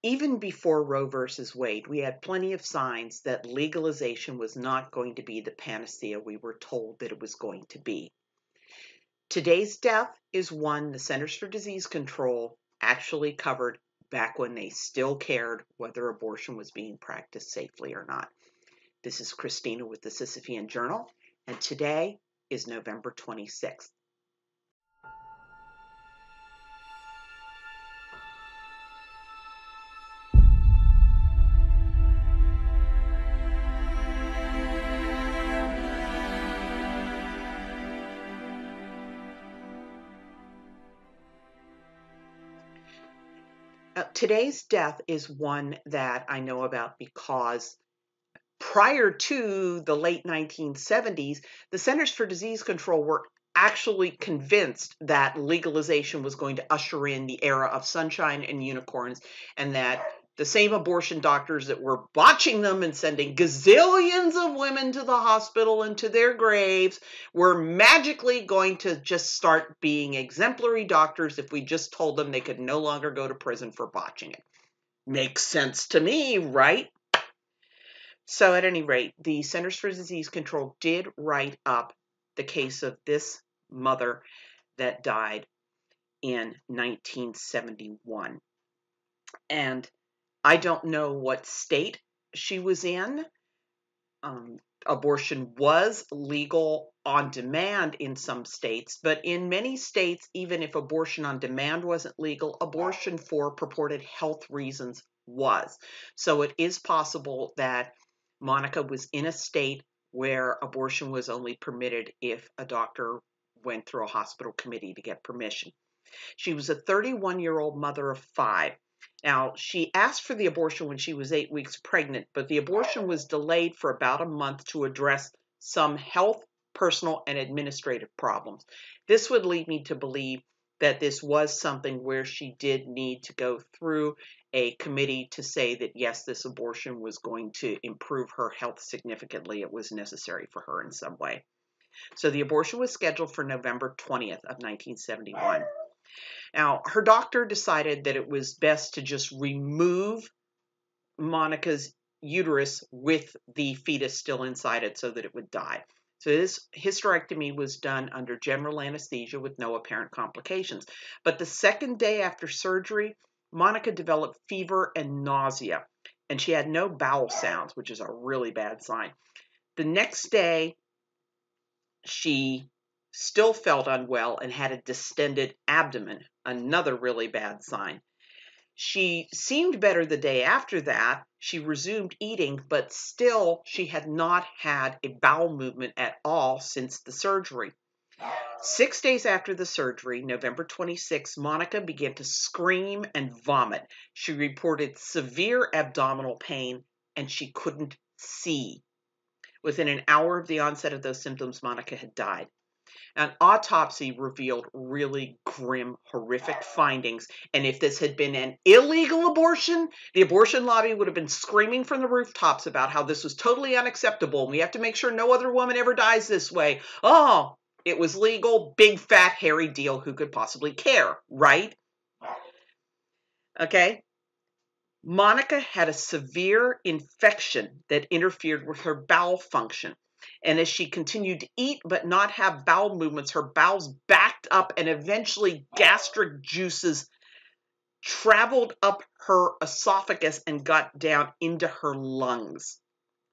Even before Roe versus Wade, we had plenty of signs that legalization was not going to be the panacea we were told that it was going to be. Today's death is one the Centers for Disease Control actually covered back when they still cared whether abortion was being practiced safely or not. This is Christina with the Sisyphean Journal, and today is November 26th. Today's death is one that I know about because prior to the late 1970s, the Centers for Disease Control were actually convinced that legalization was going to usher in the era of sunshine and unicorns, and that the same abortion doctors that were botching them and sending gazillions of women to the hospital and to their graves were magically going to just start being exemplary doctors if we just told them they could no longer go to prison for botching it. Makes sense to me, right? So at any rate, the Centers for Disease Control did write up the case of this mother that died in 1971. And I don't know what state she was in. Abortion was legal on demand in some states, but in many states, even if abortion on demand wasn't legal, abortion for purported health reasons was. So it is possible that Monica was in a state where abortion was only permitted if a doctor went through a hospital committee to get permission. She was a 31-year-old mother of 5. Now, she asked for the abortion when she was 8 weeks pregnant, but the abortion was delayed for about a month to address some health, personal, and administrative problems. This would lead me to believe that this was something where she did need to go through a committee to say that, yes, this abortion was going to improve her health significantly. It was necessary for her in some way. So the abortion was scheduled for November 20th of 1971. Now, her doctor decided that it was best to just remove Monica's uterus with the fetus still inside it so that it would die. So this hysterectomy was done under general anesthesia with no apparent complications. But the second day after surgery, Monica developed fever and nausea, and she had no bowel sounds, which is a really bad sign. The next day, she still felt unwell and had a distended abdomen, another really bad sign. She seemed better the day after that. She resumed eating, but still she had not had a bowel movement at all since the surgery. 6 days after the surgery, November 26, Monica began to scream and vomit. She reported severe abdominal pain and she couldn't see. Within an hour of the onset of those symptoms, Monica had died. An autopsy revealed really grim, horrific findings. And if this had been an illegal abortion, the abortion lobby would have been screaming from the rooftops about how this was totally unacceptable. We have to make sure no other woman ever dies this way. Oh, it was legal, big, fat, hairy deal. Who could possibly care, right? Okay. Monica had a severe infection that interfered with her bowel function. And as she continued to eat but not have bowel movements, her bowels backed up and eventually gastric juices traveled up her esophagus and got down into her lungs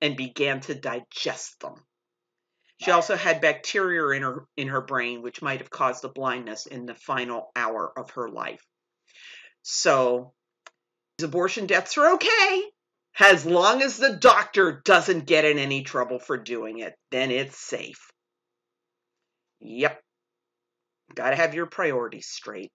and began to digest them. She also had bacteria in her brain, which might have caused a blindness in the final hour of her life. So, abortion deaths are okay. As long as the doctor doesn't get in any trouble for doing it, then it's safe. Yep. Gotta have your priorities straight.